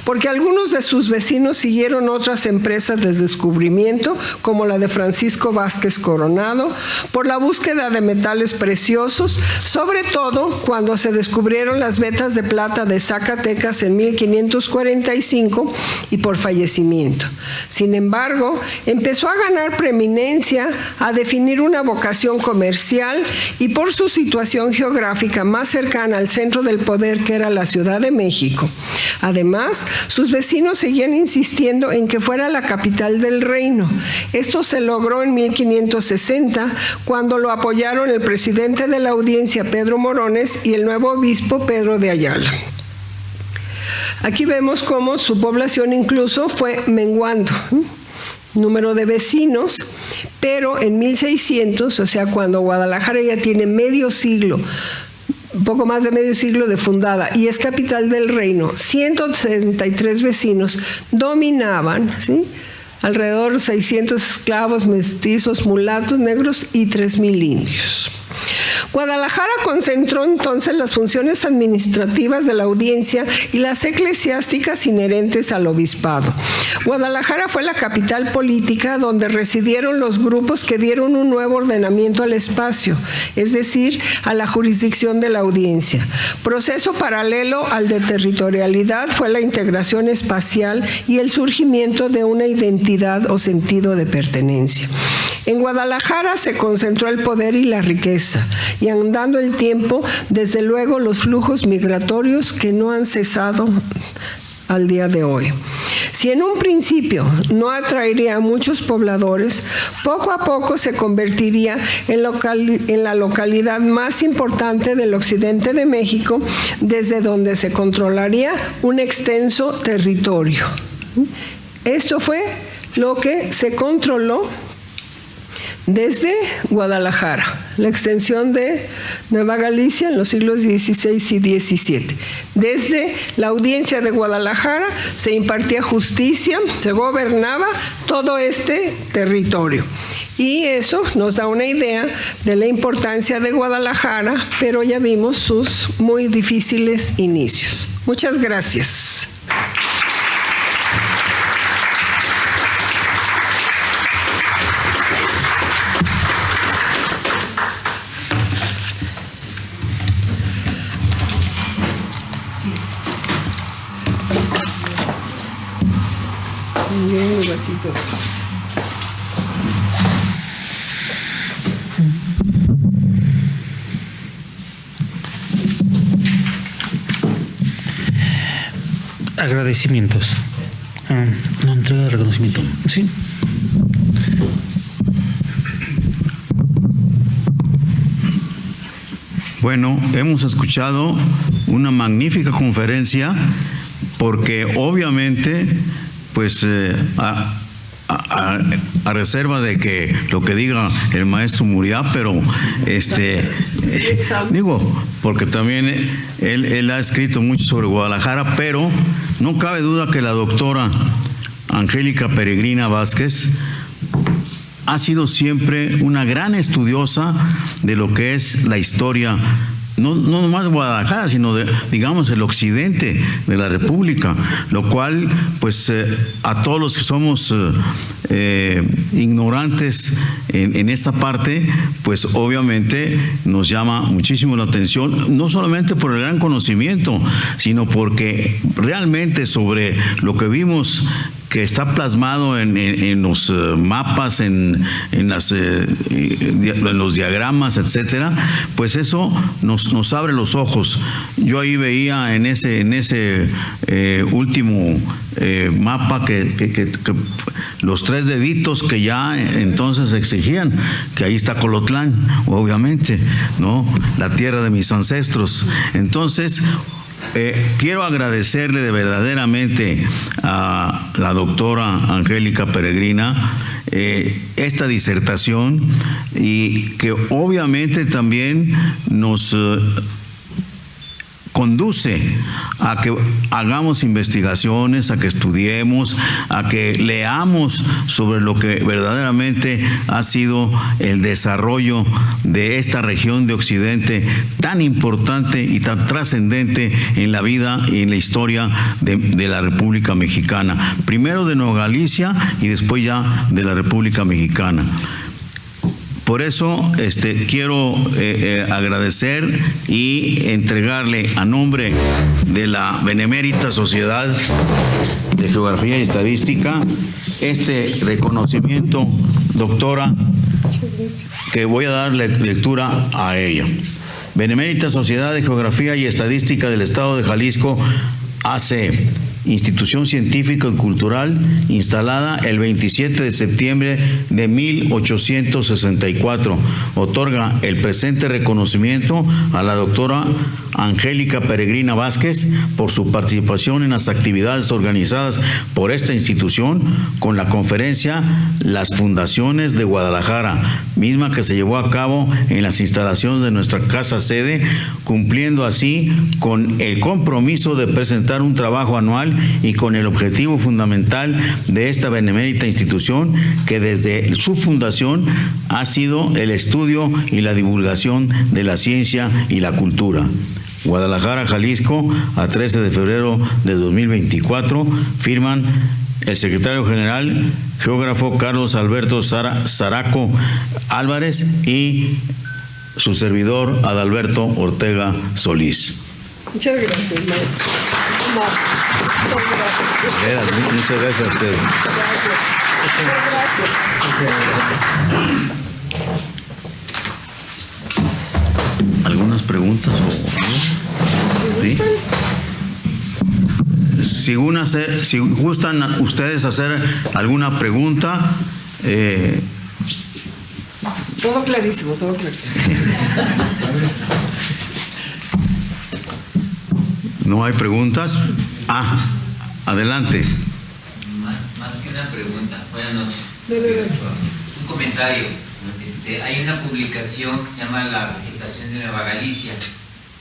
porque algunos de sus vecinos siguieron otras empresas de descubrimiento, como la de Francisco Vázquez Coronado, por la búsqueda de metales preciosos, sobre todo cuando se descubrieron las vetas de plata de Zacatecas en 1545 y por fallecimiento. Sin embargo, empezó a ganar preeminencia, a definir una vocación comercial y por su situación geográfica más cercana al centro del poder, que era la Ciudad de México. Además, sus vecinos seguían insistiendo en que fuera la capital del reino. Esto se logró en 1560, cuando lo apoyaron el presidente de la audiencia, Pedro Morones, y el nuevo obispo, Pedro de Ayala. Aquí vemos cómo su población incluso fue menguando, número de vecinos, pero en 1600, o sea, cuando Guadalajara ya tiene medio siglo, un poco más de medio siglo de fundada y es capital del reino, 163 vecinos dominaban, ¿sí?, alrededor de 600 esclavos, mestizos, mulatos, negros y 3,000 indios. Guadalajara concentró entonces las funciones administrativas de la audiencia y las eclesiásticas inherentes al obispado. Guadalajara fue la capital política donde residieron los grupos que dieron un nuevo ordenamiento al espacio, es decir, a la jurisdicción de la audiencia. Proceso paralelo al de territorialidad fue la integración espacial y el surgimiento de una identidad o sentido de pertenencia. En Guadalajara se concentró el poder y la riqueza, y andando el tiempo, desde luego los flujos migratorios que no han cesado al día de hoy. Si en un principio no atraería a muchos pobladores, poco a poco se convertiría en la localidad más importante del occidente de México, desde donde se controlaría un extenso territorio. Esto fue lo que se controló desde Guadalajara, la extensión de Nueva Galicia en los siglos XVI y XVII. Desde la audiencia de Guadalajara se impartía justicia, se gobernaba todo este territorio. Y eso nos da una idea de la importancia de Guadalajara, pero ya vimos sus muy difíciles inicios. Muchas gracias. Bien, un vasito. Agradecimientos. No, entrega de reconocimiento. Sí. Bueno, hemos escuchado una magnífica conferencia porque obviamente, pues, a reserva de que lo que diga el maestro Muriá, pero digo, porque también él ha escrito mucho sobre Guadalajara, pero no cabe duda que la doctora Angélica Peregrina Vázquez ha sido siempre una gran estudiosa de lo que es la historia, no nomás Guadalajara, sino digamos el occidente de la República, lo cual pues a todos los que somos ignorantes en esta parte, pues obviamente nos llama muchísimo la atención, no solamente por el gran conocimiento, sino porque realmente sobre lo que vimos que está plasmado en los mapas, en los diagramas, etcétera, pues eso nos abre los ojos. Yo ahí veía en ese último mapa que los 3 deditos que ya entonces exigían, que ahí está Colotlán, obviamente, ¿no? La tierra de mis ancestros. Entonces, quiero agradecerle de verdaderamente a la doctora Angélica Peregrina esta disertación, y que obviamente también nos conduce a que hagamos investigaciones, a que estudiemos, a que leamos sobre lo que verdaderamente ha sido el desarrollo de esta región de Occidente tan importante y tan trascendente en la vida y en la historia de la República Mexicana. Primero de Nueva Galicia y después ya de la República Mexicana. Por eso quiero agradecer y entregarle a nombre de la Benemérita Sociedad de Geografía y Estadística este reconocimiento, doctora, que voy a darle lectura a ella. Benemérita Sociedad de Geografía y Estadística del Estado de Jalisco, AC, institución científica y cultural instalada el 27 de septiembre de 1864. Otorga el presente reconocimiento a la doctora Angélica Peregrina Vázquez por su participación en las actividades organizadas por esta institución con la conferencia Las Fundaciones de Guadalajara, misma que se llevó a cabo en las instalaciones de nuestra casa sede, cumpliendo así con el compromiso de presentar un trabajo anual y con el objetivo fundamental de esta benemérita institución, que desde su fundación ha sido el estudio y la divulgación de la ciencia y la cultura. Guadalajara, Jalisco, a 13 de febrero de 2024, firman el secretario general, geógrafo Carlos Alberto Zaraco Álvarez, y su servidor Adalberto Ortega Solís. Muchas gracias, maestro. Muchas gracias a ustedes. ¿Algunas preguntas o algo? ¿Sí? Si gustan ustedes hacer alguna pregunta. Todo clarísimo, todo clarísimo. ¿No hay preguntas? Adelante. Más que una pregunta, bueno, es un comentario. Hay una publicación que se llama La vegetación de Nueva Galicia.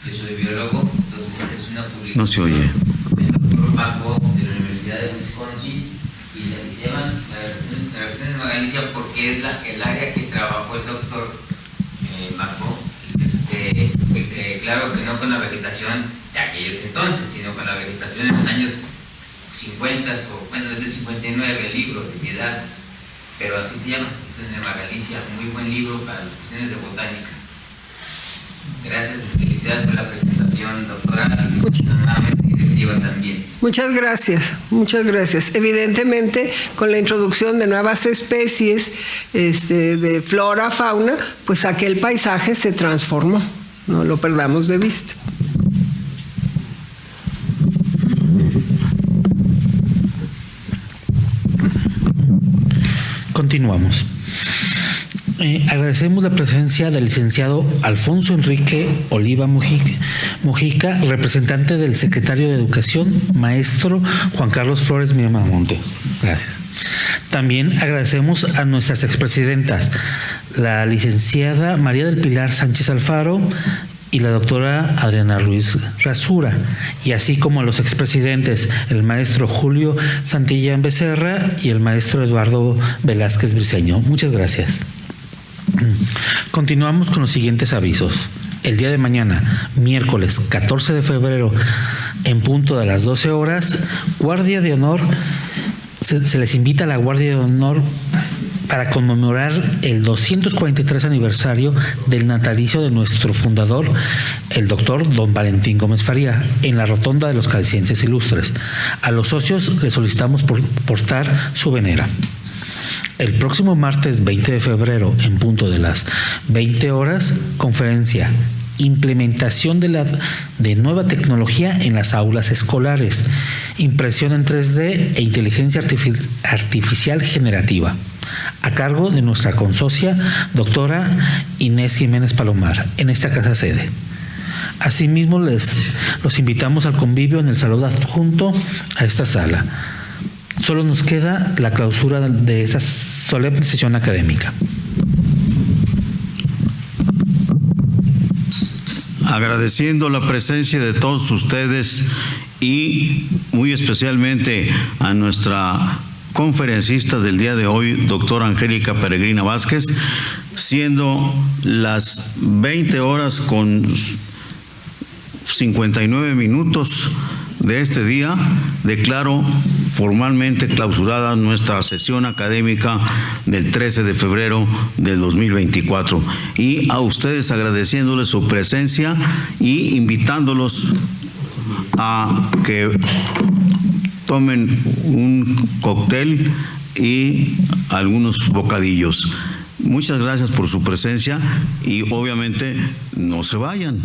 Yo soy biólogo, entonces es una publicación. No se oye. Del doctor Paco de la Universidad de Wisconsin, y se llama La vegetación de Nueva Galicia porque es el área que trabajó el doctor Paco. Claro que no con la vegetación de aquellos entonces, sino con la vegetación de los años 50 o bueno, desde el 59, el libro de mi edad, pero así se llama, es de Nueva Galicia, muy buen libro para las cuestiones de botánica. Gracias, felicidades por la presentación, doctora, y nuevamente directiva también. Muchas gracias, muchas gracias. Evidentemente, con la introducción de nuevas especies de flora, fauna, pues aquel paisaje se transformó, no lo perdamos de vista. Continuamos. Agradecemos la presencia del licenciado Alfonso Enrique Oliva Mujica, representante del secretario de Educación, maestro Juan Carlos Flores Miramonte. Gracias. También agradecemos a nuestras expresidentas, la licenciada María del Pilar Sánchez Alfaro y la doctora Adriana Ruiz Rasura, y así como a los expresidentes, el maestro Julio Santillán Becerra y el maestro Eduardo Velázquez Briceño. Muchas gracias. Continuamos con los siguientes avisos. El día de mañana, miércoles 14 de febrero, en punto de las 12 horas, Guardia de Honor, se les invita a la Guardia de Honor para conmemorar el 243 aniversario del natalicio de nuestro fundador, el doctor don Valentín Gómez Faría, en la rotonda de los Calcienses Ilustres. A los socios les solicitamos portar su venera. El próximo martes 20 de febrero, en punto de las 20 horas, conferencia Implementación de nueva tecnología en las aulas escolares, impresión en 3D e inteligencia artificial generativa, a cargo de nuestra consocia, doctora Inés Jiménez Palomar, en esta casa sede. Asimismo, los invitamos al convivio en el salón adjunto a esta sala. Solo nos queda la clausura de esta solemne sesión académica. Agradeciendo la presencia de todos ustedes y muy especialmente a nuestra conferencista del día de hoy, doctora Angélica Peregrina Vázquez, siendo las 20 horas con 59 minutos de este día, declaro formalmente clausurada nuestra sesión académica del 13 de febrero del 2024. Y a ustedes agradeciéndoles su presencia y invitándolos a que tomen un cóctel y algunos bocadillos. Muchas gracias por su presencia y obviamente no se vayan.